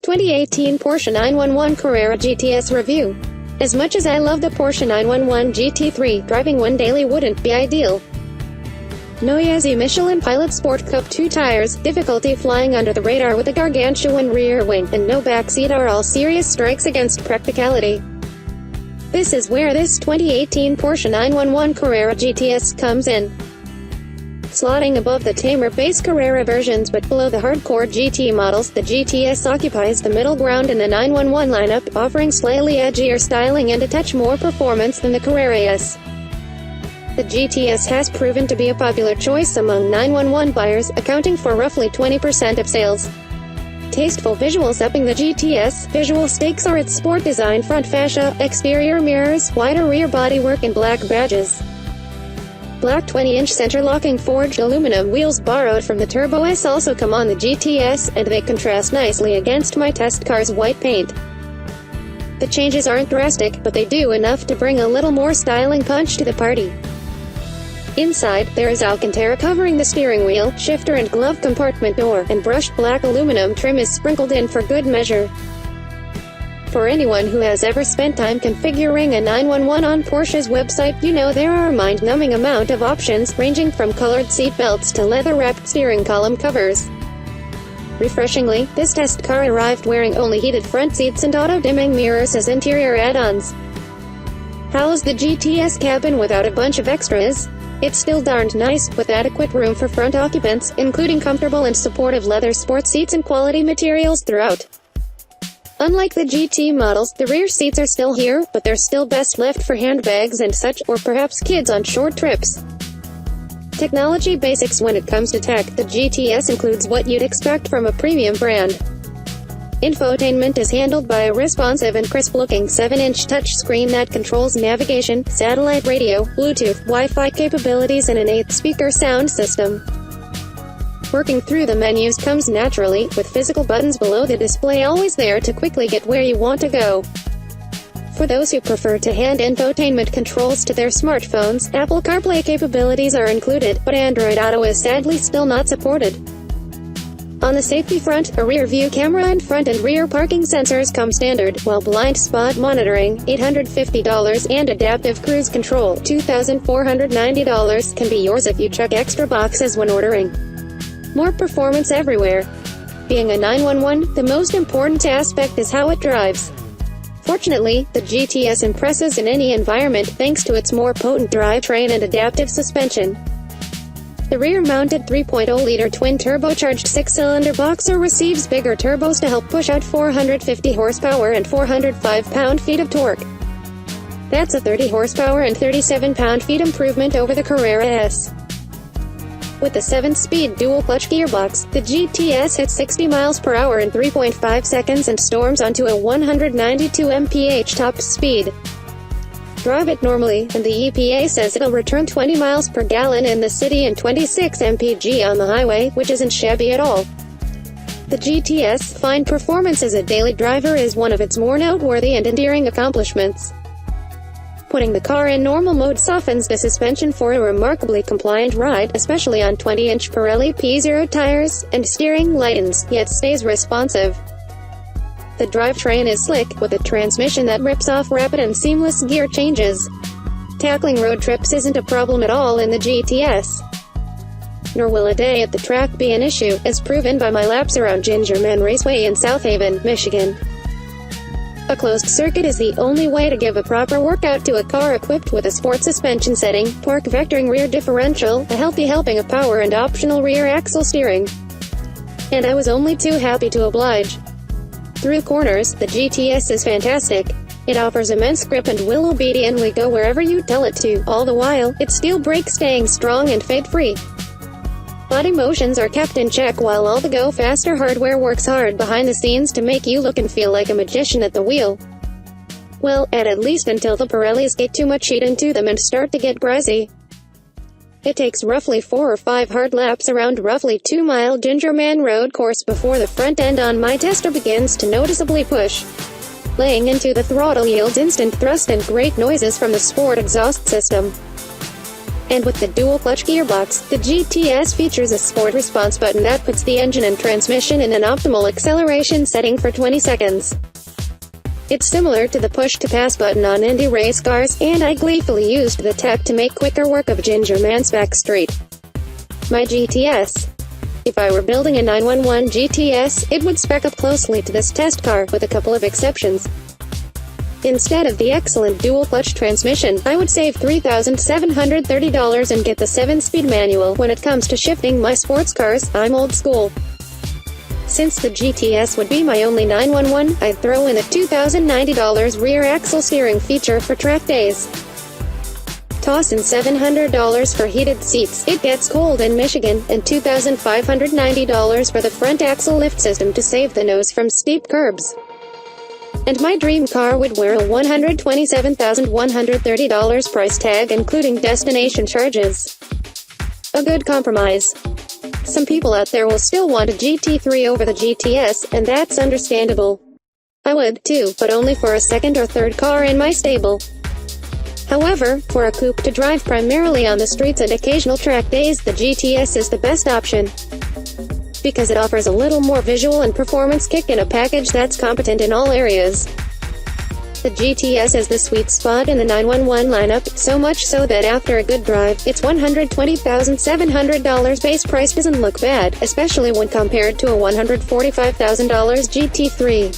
2018 Porsche 911 Carrera GTS review. As much as I love the Porsche 911 GT3, driving one daily wouldn't be ideal. Noisy Michelin Pilot Sport Cup 2 tires, difficulty flying under the radar with a gargantuan rear wing, and no backseat are all serious strikes against practicality. This is where this 2018 Porsche 911 Carrera GTS comes in. Slotting above the tamer base Carrera versions but below the hardcore GT models, the GTS occupies the middle ground in the 911 lineup, offering slightly edgier styling and a touch more performance than the Carrera S. The GTS has proven to be a popular choice among 911 buyers, accounting for roughly 20% of sales. Tasteful visuals upping the GTS. Visual stakes are its sport design, front fascia, exterior mirrors, wider rear bodywork and black badges. Black 20-inch center-locking forged aluminum wheels borrowed from the Turbo S also come on the GTS, and they contrast nicely against my test car's white paint. The changes aren't drastic, but they do enough to bring a little more styling punch to the party. Inside, there is Alcantara covering the steering wheel, shifter and glove compartment door, and brushed black aluminum trim is sprinkled in for good measure. For anyone who has ever spent time configuring a 911 on Porsche's website, you know there are a mind-numbing amount of options, ranging from colored seat belts to leather-wrapped steering column covers. Refreshingly, this test car arrived wearing only heated front seats and auto-dimming mirrors as interior add-ons. How's the GTS cabin without a bunch of extras? It's still darned nice, with adequate room for front occupants, including comfortable and supportive leather sport seats and quality materials throughout. Unlike the GT models, the rear seats are still here, but they're still best left for handbags and such, or perhaps kids on short trips. Technology basics. When it comes to tech, the GTS includes what you'd expect from a premium brand. Infotainment is handled by a responsive and crisp-looking 7-inch touchscreen that controls navigation, satellite radio, Bluetooth, Wi-Fi capabilities and an 8-speaker sound system. Working through the menus comes naturally, with physical buttons below the display always there to quickly get where you want to go. For those who prefer to hand infotainment controls to their smartphones, Apple CarPlay capabilities are included, but Android Auto is sadly still not supported. On the safety front, a rear-view camera and front and rear parking sensors come standard, while blind spot monitoring, $850, and adaptive cruise control, $2,490, can be yours if you check extra boxes when ordering. More performance everywhere. Being a 911, the most important aspect is how it drives. Fortunately, the GTS impresses in any environment thanks to its more potent drivetrain and adaptive suspension. The rear-mounted 3.0-liter twin-turbocharged 6-cylinder boxer receives bigger turbos to help push out 450 horsepower and 405 pound-feet of torque. That's a 30 horsepower and 37 pound-feet improvement over the Carrera S. With the 7-speed dual-clutch gearbox, the GTS hits 60 miles per hour in 3.5 seconds and storms onto a 192 mph top speed. Drive it normally, and the EPA says it'll return 20 miles per gallon in the city and 26 mpg on the highway, which isn't shabby at all. The GTS' fine performance as a daily driver is one of its more noteworthy and endearing accomplishments. Putting the car in normal mode softens the suspension for a remarkably compliant ride, especially on 20-inch Pirelli P0 tires, and steering lightens, yet stays responsive. The drivetrain is slick, with a transmission that rips off rapid and seamless gear changes. Tackling road trips isn't a problem at all in the GTS. Nor will a day at the track be an issue, as proven by my laps around Gingerman Raceway in South Haven, Michigan. A closed circuit is the only way to give a proper workout to a car equipped with a sport suspension setting, torque vectoring rear differential, a healthy helping of power and optional rear axle steering. And I was only too happy to oblige. Through corners, the GTS is fantastic. It offers immense grip and will obediently go wherever you tell it to, all the while, its steel brakes staying strong and fade-free. Body motions are kept in check while all the go-faster hardware works hard behind the scenes to make you look and feel like a magician at the wheel. Well, at least until the Pirellis get too much heat into them and start to get greasy. It takes roughly 4 or 5 hard laps around roughly 2-mile Gingerman road course before the front end on my tester begins to noticeably push. Laying into the throttle yields instant thrust and great noises from the sport exhaust system. And with the dual-clutch gearbox, the GTS features a sport response button that puts the engine and transmission in an optimal acceleration setting for 20 seconds. It's similar to the push-to-pass button on Indy race cars, and I gleefully used the tech to make quicker work of Ginger Man's backstreet. My GTS. If I were building a 911 GTS, it would spec up closely to this test car, with a couple of exceptions. Instead of the excellent dual-clutch transmission, I would save $3,730 and get the 7-speed manual. When it comes to shifting my sports cars, I'm old school. Since the GTS would be my only 911, I'd throw in a $2,090 rear axle steering feature for track days. Toss in $700 for heated seats, it gets cold in Michigan, and $2,590 for the front axle lift system to save the nose from steep curbs. And my dream car would wear a $127,130 price tag including destination charges. A good compromise. Some people out there will still want a GT3 over the GTS, and that's understandable. I would, too, but only for a second or third car in my stable. However, for a coupe to drive primarily on the streets and occasional track days, the GTS is the best option. Because it offers a little more visual and performance kick in a package that's competent in all areas. The GTS is the sweet spot in the 911 lineup, so much so that after a good drive, its $120,700 base price doesn't look bad, especially when compared to a $145,000 GT3.